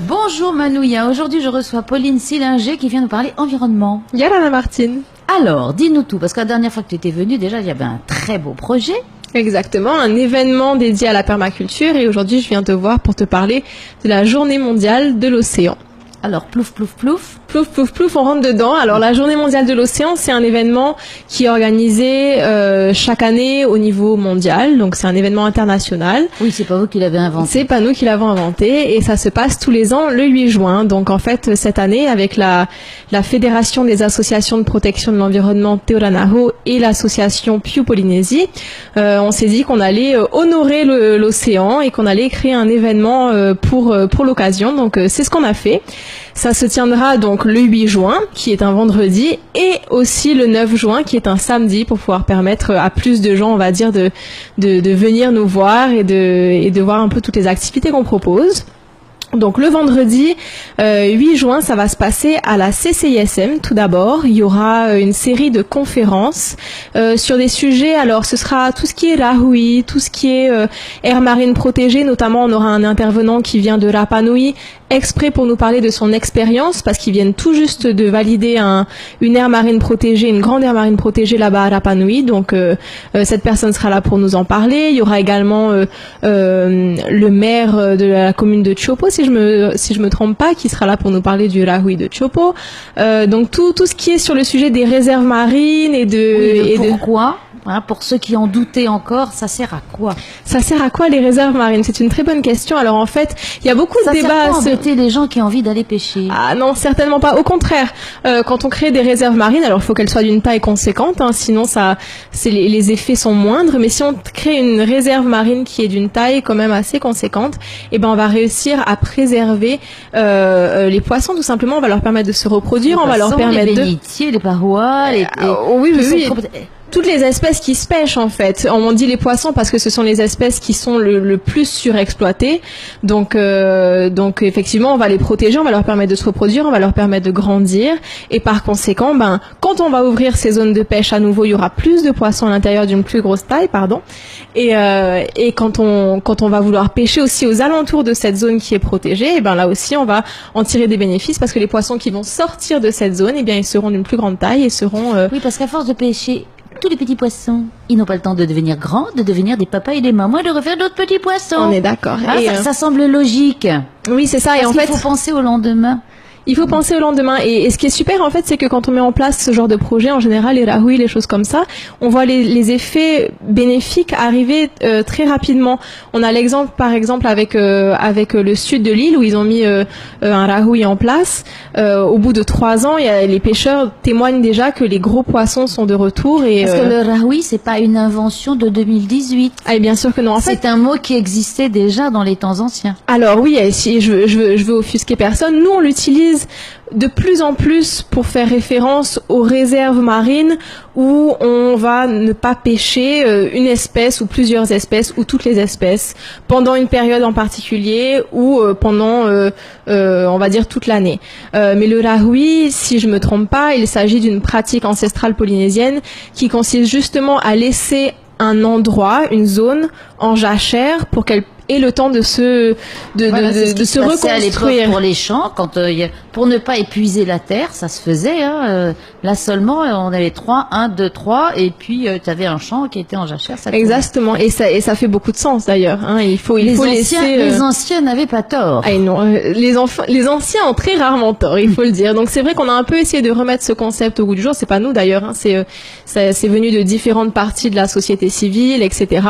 Bonjour Manouya, aujourd'hui je reçois Pauline Sillinger qui vient nous parler environnement. Yalana Martine. Alors, dis-nous tout, parce que la dernière fois que tu étais venue, déjà il y avait un très beau projet. Exactement, un événement dédié à la permaculture et aujourd'hui je viens te voir pour te parler de la journée mondiale de l'océan. Alors, plouf, plouf, plouf. Plouf, plouf, plouf, on rentre dedans. Alors, la Journée mondiale de l'océan, c'est un événement qui est organisé chaque année au niveau mondial. Donc, c'est un événement international. Oui, c'est pas vous qui l'avez inventé. C'est pas nous qui l'avons inventé et ça se passe tous les ans le 8 juin. Donc, en fait, cette année, avec la Fédération des associations de protection de l'environnement Teoranaho et l'association Piu Polynésie, on s'est dit qu'on allait honorer l'océan et qu'on allait créer un événement pour l'occasion. Donc, c'est ce qu'on a fait. Ça se tiendra donc le 8 juin, qui est un vendredi, et aussi le 9 juin, qui est un samedi, pour pouvoir permettre à plus de gens, on va dire, de venir nous voir et de voir un peu toutes les activités qu'on propose. Donc le vendredi 8 juin, ça va se passer à la CCISM tout d'abord. Il y aura une série de conférences sur des sujets. Alors ce sera tout ce qui est Rahui, tout ce qui est aire marine protégée. Notamment, on aura un intervenant qui vient de Rapa Nui, exprès pour nous parler de son expérience, parce qu'ils viennent tout juste de valider une aire marine protégée, une grande aire marine protégée là-bas à Rapa Nui. Donc cette personne sera là pour nous en parler. Il y aura également le maire de la commune de Chopo, si je me trompe pas, qui sera là pour nous parler du Rahui de Chopo. Donc tout ce qui est sur le sujet des réserves marines pourquoi Voilà, pour ceux qui en doutaient encore, ça sert à quoi? Ça sert à quoi les réserves marines? C'est une très bonne question. Alors en fait, il y a beaucoup de débats. Ça sert pas à embêter les gens qui ont envie d'aller pêcher? Ah non, certainement pas. Au contraire, quand on crée des réserves marines, alors il faut qu'elles soient d'une taille conséquente, hein, sinon les effets sont moindres. Mais si on crée une réserve marine qui est d'une taille quand même assez conséquente, eh ben on va réussir à préserver les poissons. Tout simplement, on va leur permettre de se reproduire, on va leur permettre les bénitiers, les parois, oui. Toutes les espèces qui se pêchent, en fait. On dit les poissons parce que ce sont les espèces qui sont le plus surexploitées. Donc effectivement, on va les protéger, on va leur permettre de se reproduire, on va leur permettre de grandir. Et par conséquent, quand on va ouvrir ces zones de pêche à nouveau, il y aura plus de poissons à l'intérieur d'une plus grosse taille, pardon. Et quand on va vouloir pêcher aussi aux alentours de cette zone qui est protégée, et là aussi, on va en tirer des bénéfices parce que les poissons qui vont sortir de cette zone, ils seront d'une plus grande taille et seront... Oui, parce qu'à force de pêcher tous les petits poissons, ils n'ont pas le temps de devenir grands, de devenir des papas et des mamans et de refaire d'autres petits poissons. On est d'accord. Ça semble logique. Oui, c'est ça. Parce et en fait, il faut penser au lendemain. Il faut penser au lendemain. Et ce qui est super, en fait, c'est que quand on met en place ce genre de projet, en général, les Rahui, les choses comme ça, on voit les effets bénéfiques arriver très rapidement. On a l'exemple, par exemple, avec le sud de l'île, où ils ont mis un Rahui en place. Au bout de 3 ans, les pêcheurs témoignent déjà que les gros poissons sont de retour. Parce que le Rahui, c'est pas une invention de 2018. Ah, et bien sûr que non. En fait, c'est un mot qui existait déjà dans les temps anciens. Alors oui, si je veux offusquer personne, nous on l'utilise de plus en plus pour faire référence aux réserves marines où on va ne pas pêcher une espèce ou plusieurs espèces ou toutes les espèces pendant une période en particulier ou pendant on va dire toute l'année. Mais le Rahui, si je me trompe pas, il s'agit d'une pratique ancestrale polynésienne qui consiste justement à laisser un endroit, une zone en jachère pour qu'elle ait le temps de se reconstruire. Pour les champs, pour ne pas épuiser la terre, ça se faisait. Là seulement, on avait 1, 2, 3, et puis tu avais un champ qui était en jachère. Exactement, et ça fait beaucoup de sens d'ailleurs. Hein. Il faut laisser. Les anciens n'avaient pas tort. Ah non, les anciens ont très rarement tort, il faut le dire. Donc c'est vrai qu'on a un peu essayé de remettre ce concept au goût du jour. C'est pas nous d'ailleurs. Hein. C'est venu de différentes parties de la société civile, etc.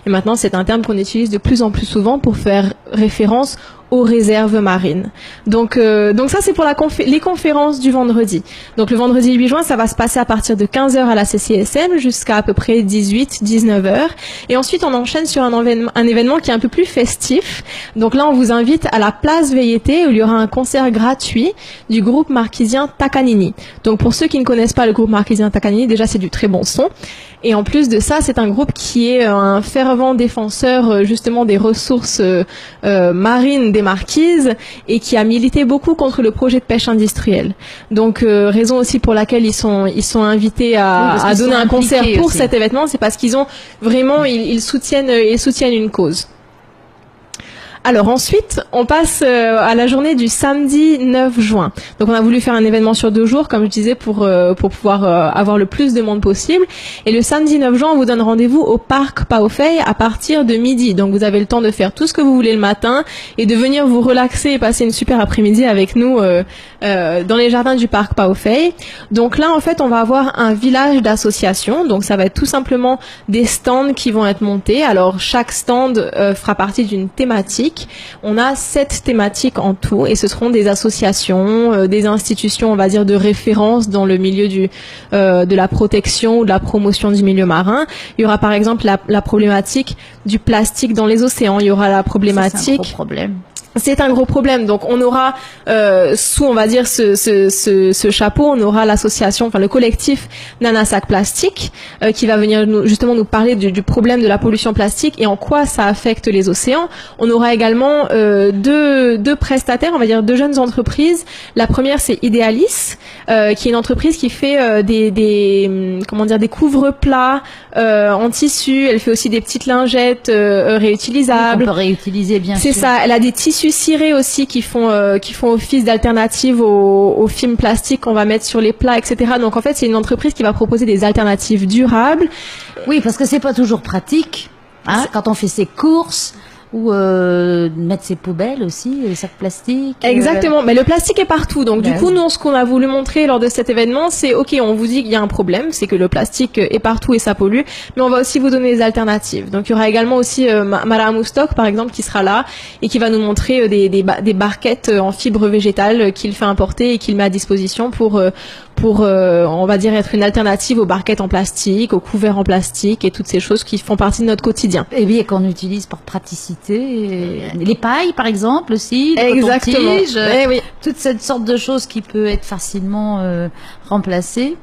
Et maintenant, c'est un terme qu'on utilise de plus en plus souvent pour faire référence aux réserves marines. Donc ça c'est pour les conférences du vendredi. Donc le vendredi 8 juin, ça va se passer à partir de 15h à la CCSM jusqu'à à peu près 18-19h. Et ensuite on enchaîne sur un événement qui est un peu plus festif. Donc là on vous invite à la place VIT où il y aura un concert gratuit du groupe marquisien Takanini. Donc pour ceux qui ne connaissent pas le groupe marquisien Takanini, déjà c'est du très bon son. Et en plus de ça, c'est un groupe qui est un fervent défenseur justement des ressources marines des Marquises et qui a milité beaucoup contre le projet de pêche industrielle. Donc raison aussi pour laquelle ils sont invités à donner un concert pour cet événement, c'est parce qu'ils ont vraiment ils soutiennent une cause. Alors ensuite, on passe à la journée du samedi 9 juin. Donc on a voulu faire un événement sur 2 jours, comme je disais, pour pouvoir avoir le plus de monde possible. Et le samedi 9 juin, on vous donne rendez-vous au parc Paofei à partir de midi. Donc vous avez le temps de faire tout ce que vous voulez le matin et de venir vous relaxer et passer une super après-midi avec nous dans les jardins du parc Paofei. Donc là, en fait, on va avoir un village d'associations. Donc ça va être tout simplement des stands qui vont être montés. Alors chaque stand fera partie d'une thématique. On a 7 thématiques en tout et ce seront des associations, des institutions, on va dire, de référence dans le milieu de la protection ou de la promotion du milieu marin. Il y aura par exemple la problématique du plastique dans les océans. Il y aura la problématique... C'est un gros problème. C'est un gros problème. Donc on aura sous, on va dire, ce chapeau, on aura l'association, enfin le collectif Nanasac Plastique qui va venir justement nous parler du problème de la pollution plastique et en quoi ça affecte les océans. On aura également deux prestataires, on va dire 2 jeunes entreprises. La première, c'est Idealis, qui est une entreprise qui fait des couvre-plats en tissu. Elle fait aussi des petites lingettes réutilisables. On peut réutiliser, bien sûr. C'est ça. Elle a des tissus cirés aussi qui font office d'alternative aux films plastiques qu'on va mettre sur les plats, etc. Donc en fait, c'est une entreprise qui va proposer des alternatives durables. Oui, parce que c'est pas toujours pratique, hein, quand on fait ses courses. Ou mettre ses poubelles aussi, les sacs plastiques. Exactement, mais le plastique est partout. Donc du coup, oui. nous, ce qu'on a voulu montrer lors de cet événement, c'est ok, on vous dit qu'il y a un problème, c'est que le plastique est partout et ça pollue, mais on va aussi vous donner des alternatives. Donc il y aura également aussi Mara Moustok, par exemple, qui sera là et qui va nous montrer des barquettes en fibre végétale qu'il fait importer et qu'il met à disposition pour on va dire, être une alternative aux barquettes en plastique, aux couverts en plastique et toutes ces choses qui font partie de notre quotidien. Et bien qu'on utilise par praticité. Les pailles, par exemple, aussi. Exactement. Oui. Toutes cette sorte de choses qui peut être facilement remplacées.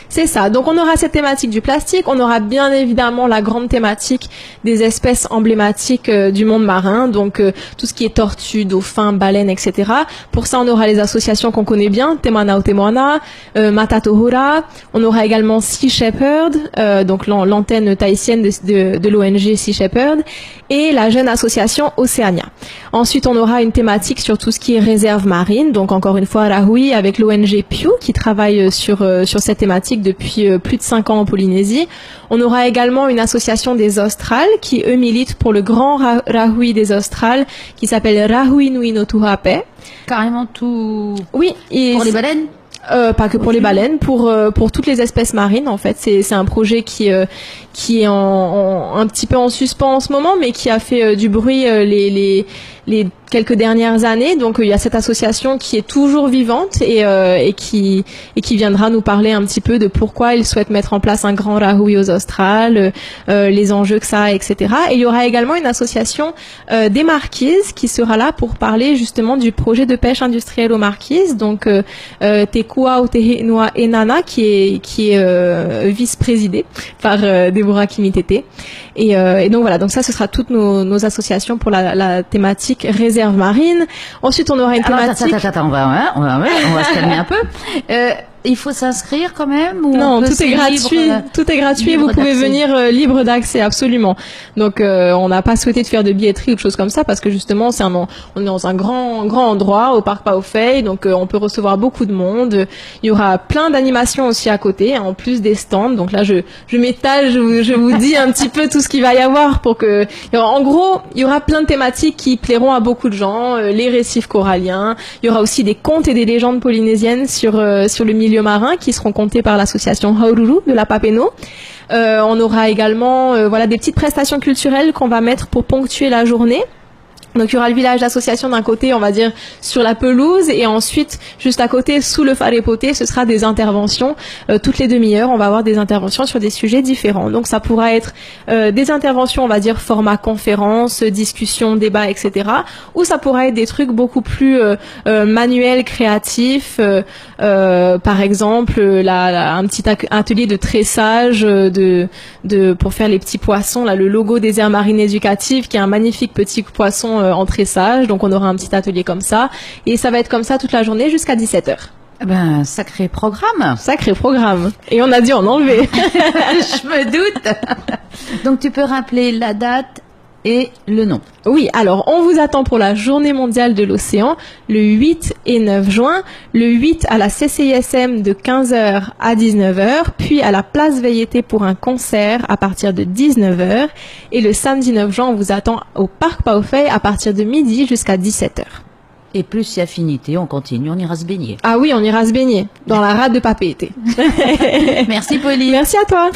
C'est ça. Donc on aura cette thématique du plastique, on aura bien évidemment la grande thématique des espèces emblématiques du monde marin, donc tout ce qui est tortues, dauphins, baleines, etc. Pour ça, on aura les associations qu'on connaît bien, Temana o Temana, Matatohora. On aura également Sea Shepherd, donc l'antenne tahitienne de l'ONG Sea Shepherd, et la jeune association Océania. Ensuite, on aura une thématique sur tout ce qui est réserve marine, donc encore une fois Rahui avec l'ONG Pew qui travaille sur cette thématique depuis plus de 5 ans en Polynésie. On aura également une association des Australes qui, eux, militent pour le grand Rahui des Australes qui s'appelle Rahui Nui no Tuhape. Carrément tout. Oui. Pour les baleines? Pas que pour les baleines, pour toutes les espèces marines en fait. C'est un projet qui est un petit peu en suspens en ce moment, mais qui a fait du bruit les quelques dernières années. Donc il y a cette association qui est toujours vivante et qui viendra nous parler un petit peu de pourquoi ils souhaitent mettre en place un grand Rahui aux Australes, les enjeux que ça a, etc. Et il y aura également une association des Marquises qui sera là pour parler justement du projet de pêche industrielle aux Marquises. Donc Tekua Otehenua Enana qui est vice-présidée par Deborah Kimitete. Et donc voilà, donc ça ce sera toutes nos associations pour la thématique réserve marine. Ensuite on aura une thématique... Attends, on va se calmer un peu. Il faut s'inscrire quand même ou Non, tout est gratuit. Tout est gratuit. Vous pouvez venir libre d'accès, absolument. Donc, on n'a pas souhaité de faire de billetterie ou de choses comme ça parce que justement, on est dans un grand endroit au parc Paofei, donc on peut recevoir beaucoup de monde. Il y aura plein d'animations aussi à côté, en plus des stands. Donc là, je m'étale, je vous dis un petit peu tout ce qu'il va y avoir pour que. En gros, il y aura plein de thématiques qui plairont à beaucoup de gens. Les récifs coralliens. Il y aura aussi des contes et des légendes polynésiennes sur le milieu marin qui seront comptés par l'association Haururu de la Papeno. On aura également des petites prestations culturelles qu'on va mettre pour ponctuer la journée. Donc il y aura le village d'association d'un côté, on va dire, sur la pelouse, et ensuite, juste à côté, sous le farépoté, ce sera des interventions. Toutes les demi-heures, on va avoir des interventions sur des sujets différents. Donc ça pourra être des interventions, on va dire, format conférence, discussion, débat, etc. Ou ça pourra être des trucs beaucoup plus manuels, créatifs. Par exemple, un petit atelier de tressage pour faire les petits poissons. Là, le logo des aires marines éducatives, qui est un magnifique petit poisson en tressage, donc on aura un petit atelier comme ça, et ça va être comme ça toute la journée jusqu'à 17h. Ben, sacré programme. Sacré programme. Et on a dû en enlever. Je me doute. Donc tu peux rappeler la date et le nom. Oui, alors on vous attend pour la Journée mondiale de l'océan le 8 et 9 juin. Le 8 à la CCISM de 15h à 19h, puis à la place Veilleté pour un concert à partir de 19h. Et le samedi 9 juin, on vous attend au Parc Paufey à partir de midi jusqu'à 17h. Et plus si affinité, on continue, on ira se baigner. Ah oui, on ira se baigner dans la rade de Papeete. Merci Pauline. Merci à toi.